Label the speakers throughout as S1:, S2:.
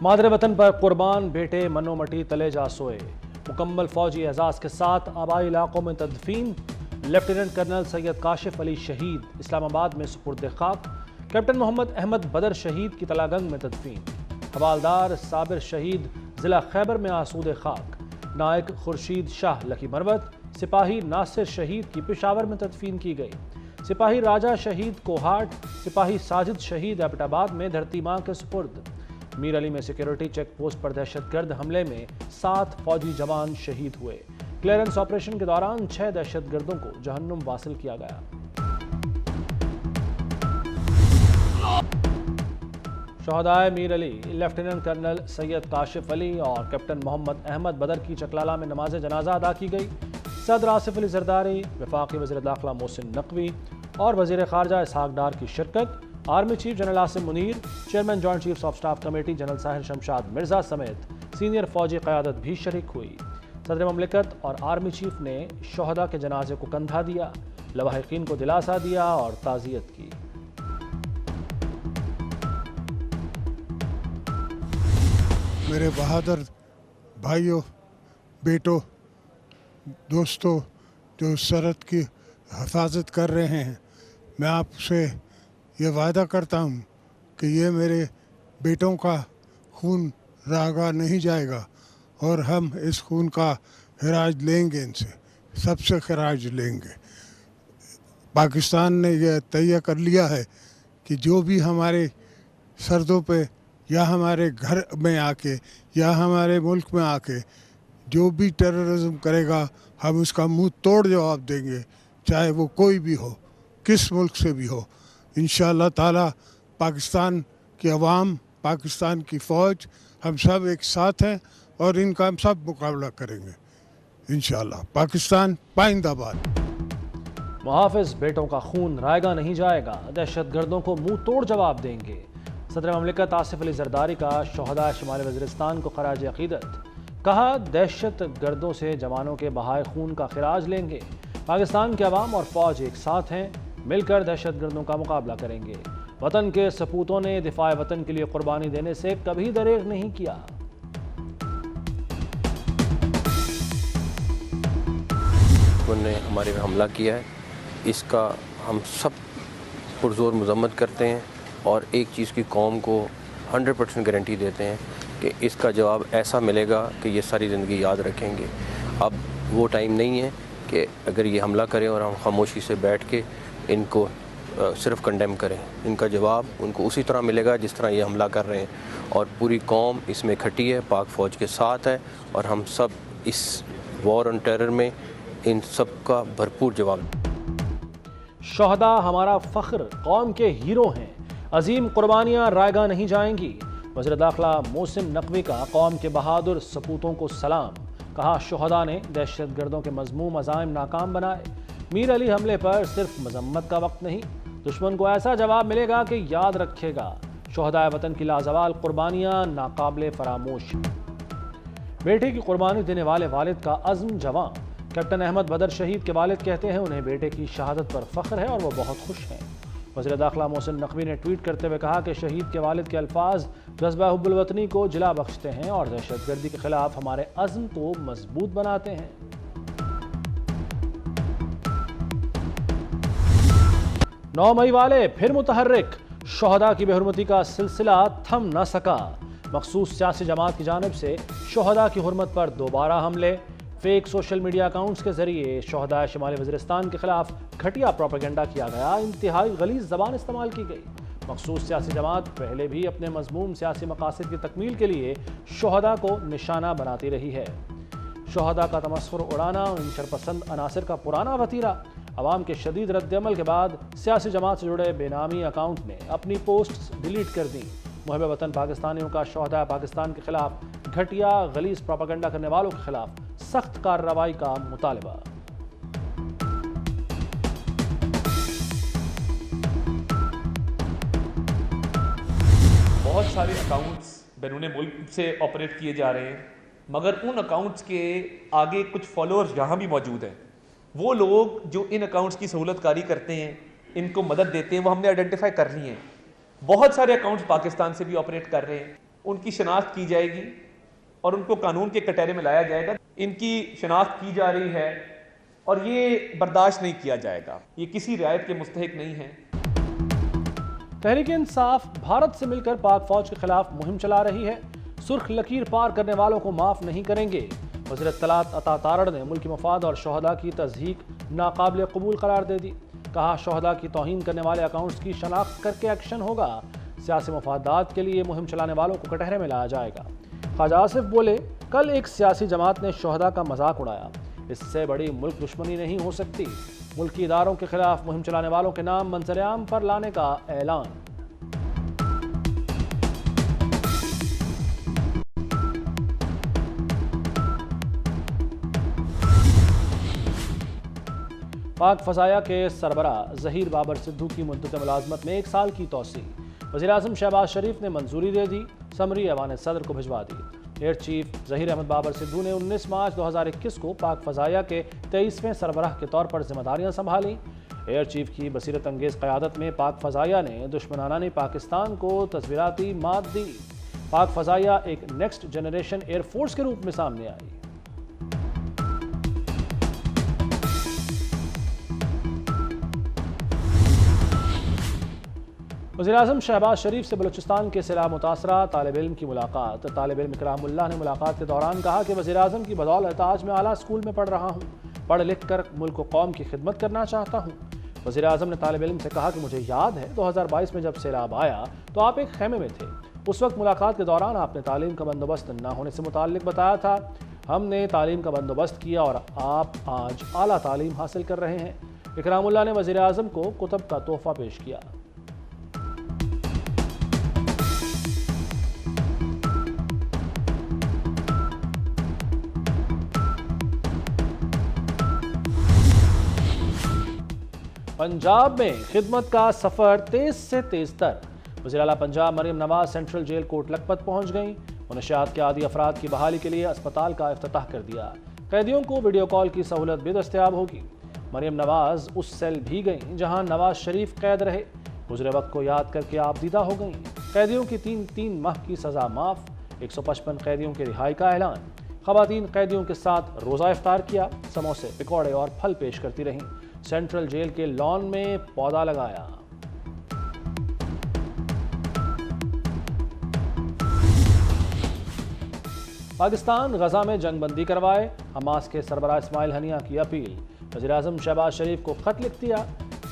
S1: मादरे वतन पर कुर्बान बेटे मनो मटी तले जा सोए। मुकम्मल फौजी एजाज के साथ आबाई इलाकों में तदफीन। लेफ्टिनेंट कर्नल सैयद काशिफ अली शहीद इस्लामाबाद में सुपुर्द खाक। कैप्टन मोहम्मद अहमद बदर शहीद की तलागंग में तदफीन। हवालदार साबिर शहीद जिला खैबर में आसूद खाक। नायक खुर्शीद शाह लकी मरवत। सिपाही नासिर शहीद की पेशावर में तदफीन की गई। सिपाही राजा शहीद कोहाट। सिपाही साजिद शहीद एबटाबाद में धरती मां के सुपुर्द। मीर अली में सिक्योरिटी चेक पोस्ट पर दहशतगर्द हमले में 7 फौजी जवान शहीद हुए। क्लियरेंस ऑपरेशन के दौरान 6 दहशतगर्दों को जहन्नुम वासिल किया गया। शहदाए मीर अली लेफ्टिनेंट कर्नल सैयद काशिफ अली और कैप्टन मोहम्मद अहमद बदर की चकलाला में नमाज जनाजा अदा की गई। सदर आसिफ अली जरदारी, वफाकी वज़ीर दाखिला मोहसिन नकवी और वज़ीर ख़ारजा इसहाक डार की शिरकत। Army chief general Asim Munir, chairman joint chiefs of staff committee general Sahir Shamshad Mirza समेत सीनियर फौजी क़यादत भी शरीक हुई। सदर ममलिकत और आर्मी चीफ ने शहदा के जनाजे को कंधा दिया, लवाहिकीन को दिलासा दिया और ताज़ियत की।
S2: मेरे बहादुर भाइयों, बेटों, दोस्तों जो सरहद की हिफाजत कर रहे हैं, मैं आपसे ये वादा करता हूँ कि ये मेरे बेटों का खून रागा नहीं जाएगा और हम इस खून का खराज लेंगे, इनसे सबसे खराज लेंगे। पाकिस्तान ने यह तय कर लिया है कि जो भी हमारे सरहदों पे या हमारे घर में आके या हमारे मुल्क में आके जो भी टेररिज्म करेगा, हम उसका मुंह तोड़ जवाब देंगे, चाहे वो कोई भी हो, किस मुल्क से भी हो। इंशाअल्लाह ताला पाकिस्तान की अवाम, पाकिस्तान की फ़ौज, हम सब एक साथ हैं और इनका हम सब मुकाबला करेंगे इंशाअल्लाह। पाकिस्तान पाइंदाबाद।
S1: मुहाफ़िज़ बेटों का खून रायगा नहीं जाएगा, दहशतगर्दों को मुंह तोड़ जवाब देंगे। सदर ममलिकत आसिफ अली जरदारी का शहदा शुमाल वज़ीरिस्तान को खराज अक़ीदत। कहा, दहशत गर्दों से जवानों के बहाए खून का खिराज लेंगे। पाकिस्तान के अवाम और फ़ौज एक साथ हैं, मिलकर दहशत गर्दों का मुकाबला करेंगे। वतन के सपूतों ने दिफाए वतन के लिए कुर्बानी देने से कभी दरेग नहीं किया।
S3: उन्होंने हमारे पे हमला किया है, इसका हम सब पुरजोर मजम्मत करते हैं और एक चीज़ की कौम को 100% गारंटी देते हैं कि इसका जवाब ऐसा मिलेगा कि ये सारी ज़िंदगी याद रखेंगे। अब वो टाइम नहीं है कि अगर ये हमला करें और हम खामोशी से बैठ के इनको सिर्फ कंडेम करें। इनका जवाब उनको उसी तरह मिलेगा जिस तरह ये हमला कर रहे हैं, और पूरी कौम इसमें इकट्ठी है, पाक फ़ौज के साथ है, और हम सब इस वॉर ऑन टेरर में इन सब का भरपूर जवाब।
S1: शहदा हमारा फ़ख्र, कौम के हीरो हैं, अजीम कुर्बानियाँ रायगा नहीं जाएंगी। वज़ीर दाखिला मोहसिन नकवी का कौम के बहादुर सपूतों को सलाम। कहा, शहदा ने दहशत गर्दों के मज़मूम अज़ाइम नाकाम बनाए। मीर अली हमले पर सिर्फ मजम्मत का वक्त नहीं, दुश्मन को ऐसा जवाब मिलेगा कि याद रखेगा। शहदाए वतन की लाजवाल कुर्बानियाँ नाकाबिले फरामोश। बेटे की कुर्बानी देने वाले वालिद का अज़्म जवां। कैप्टन अहमद बदर शहीद के वालिद कहते हैं उन्हें बेटे की शहादत पर फ़ख्र है और वो बहुत खुश हैं। वज़ीर दाखिला मोहसिन नकवी ने ट्वीट करते हुए कहा कि शहीद के वालिद के अल्फाज जज्बा हुब्बुल वतनी को जिला बख्शते हैं और दहशतगर्दी के खिलाफ हमारे अज़्म को मजबूत बनाते हैं। 9 मई वाले फिर मुतहर्रिक। शहदा की बेहुरमती का सिलसिला थम न सका। मखसूस सियासी जमात की जानिब से शहदा की हुर्मत पर दोबारा हमले। फेक सोशल मीडिया अकाउंट्स के जरिए शहदा शुमाली वज़ीरिस्तान के खिलाफ घटिया प्रोपेगेंडा किया गया। इंतहाई गलीज़ ज़बान इस्तेमाल की गई। मखसूस सियासी जमात पहले भी अपने मज़मूम सियासी मकासद की तकमील के लिए शहदा को निशाना बनाती रही है। शहदा का तमस्खुर उड़ाना इन शरपसंद अनासर का पुराना वतीरा। अवाम के शदीद रद्दअमल के बाद सियासी जमात से जुड़े बेनामी अकाउंट ने अपनी पोस्ट डिलीट कर दी। मुहब्बे वतन पाकिस्तानियों का शहदा पाकिस्तान के खिलाफ घटिया गलीज़ प्रोपेगेंडा करने वालों के खिलाफ सख्त कार्रवाई का मुतालबा।
S4: बहुत सारे अकाउंट्स बैरून मुल्क से ऑपरेट किए जा रहे हैं, मगर उन अकाउंट्स के आगे कुछ फॉलोअर्स यहाँ भी मौजूद हैं। वो लोग जो इन अकाउंट्स की सहूलतकारी करते हैं, इनको मदद देते हैं, वो हमने आइडेंटिफाई कर लिए हैं। बहुत सारे अकाउंट्स पाकिस्तान से भी ऑपरेट कर रहे हैं। ان کی شناخت کی جائے گی اور ان کو قانون کے کٹہرے میں لایا جائے گا. ان کی شناخت کی جا رہی ہے اور یہ برداشت نہیں کیا جائے گا. یہ کسی رعایت کے مستحق نہیں ہیں.
S1: تحریک انصاف بھارت سے مل کر پاک فوج کے خلاف مہم چلا رہی ہے. سرخ لکیر پار کرنے والوں کو معاف نہیں کریں گے. وزیر اطلاعات عطا تارڑ نے ملکی مفاد اور شہداء کی تضحیک ناقابل قبول قرار دے دی. کہا شہداء کی توہین کرنے والے اکاؤنٹس کی شناخت کر کے ایکشن ہوگا. سیاسی مفادات کے لیے مہم چلانے والوں کو کٹہرے میں لایا جائے گا. خواجہ آصف بولے کل ایک سیاسی جماعت نے شہداء کا مذاق اڑایا. اس سے بڑی ملک دشمنی نہیں ہو سکتی. ملکی اداروں کے خلاف مہم چلانے والوں کے نام منظر عام پر لانے کا اعلان. پاک فضائیہ کے سربراہ ظہیر بابر سدھو کی مدت ملازمت میں 1 سال کی توسیع. وزیر اعظم شہباز شریف نے منظوری دے دی. سمری ایوان صدر کو بھجوا دی. ایئر چیف ظہیر احمد بابر سدھو نے 19 مارچ 2021 کو پاک فضائیہ کے 23ویں سربراہ کے طور پر ذمہ داریاں سنبھالیں. ایئر چیف کی بصیرت انگیز قیادت میں پاک فضائیہ نے دشمنانہ نے پاکستان کو تصویراتی مات دی. پاک فضائیہ ایک نیکسٹ جنریشن ایئر فورس کے روپ میں سامنے آئی. وزیر اعظم شہباز شریف سے بلوچستان کے سیلاب متاثرہ طالب علم کی ملاقات. طالب علم اکرام اللہ نے ملاقات کے دوران کہا کہ وزیر اعظم کی بدولت آج میں اعلیٰ اسکول میں پڑھ رہا ہوں. پڑھ لکھ کر ملک و قوم کی خدمت کرنا چاہتا ہوں. وزیر اعظم نے طالب علم سے کہا کہ مجھے یاد ہے 2022 میں جب سیلاب آیا تو آپ ایک خیمے میں تھے. اس وقت ملاقات کے دوران آپ نے تعلیم کا بندوبست نہ ہونے سے متعلق بتایا تھا. ہم نے تعلیم کا بندوبست کیا اور آپ آج اعلیٰ تعلیم حاصل کر رہے ہیں. اکرام اللہ نے وزیر اعظم کو کتب کا تحفہ پیش کیا. پنجاب میں خدمت کا سفر تیز سے تیز تر. وزیر اعلیٰ پنجاب مریم نواز سینٹرل جیل کوٹ لکھپت پہنچ گئیں. منشیات کے عادی افراد کی بحالی کے لیے اسپتال کا افتتاح کر دیا. قیدیوں کو ویڈیو کال کی سہولت بھی دستیاب ہوگی. مریم نواز اس سیل بھی گئیں جہاں نواز شریف قید رہے. گزرے وقت کو یاد کر کے آپ دیدہ ہو گئیں. قیدیوں کی 3 ماہ کی سزا معاف. 155 قیدیوں کی رہائی کا اعلان. خواتین قیدیوں کے ساتھ روزہ افطار کیا. سموسے پکوڑے اور پھل پیش کرتی رہیں. سینٹرل جیل کے لان میں پودا لگایا. پاکستان غزہ میں جنگ بندی کروائے. حماس کے سربراہ اسماعیل ہنیہ کی اپیل. وزیر اعظم شہباز شریف کو خط لکھ دیا.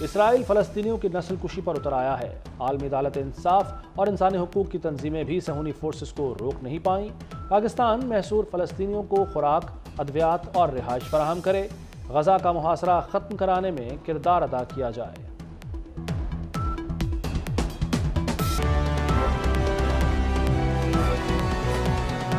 S1: اسرائیل فلسطینیوں کی نسل کشی پر اتر آیا ہے. عالمی عدالت انصاف اور انسانی حقوق کی تنظیمیں بھی صہیونی فورسز کو روک نہیں پائیں. پاکستان محصور فلسطینیوں کو خوراک، ادویات اور رہائش فراہم کرے. غزہ کا محاصرہ ختم کرانے میں کردار ادا کیا جائے.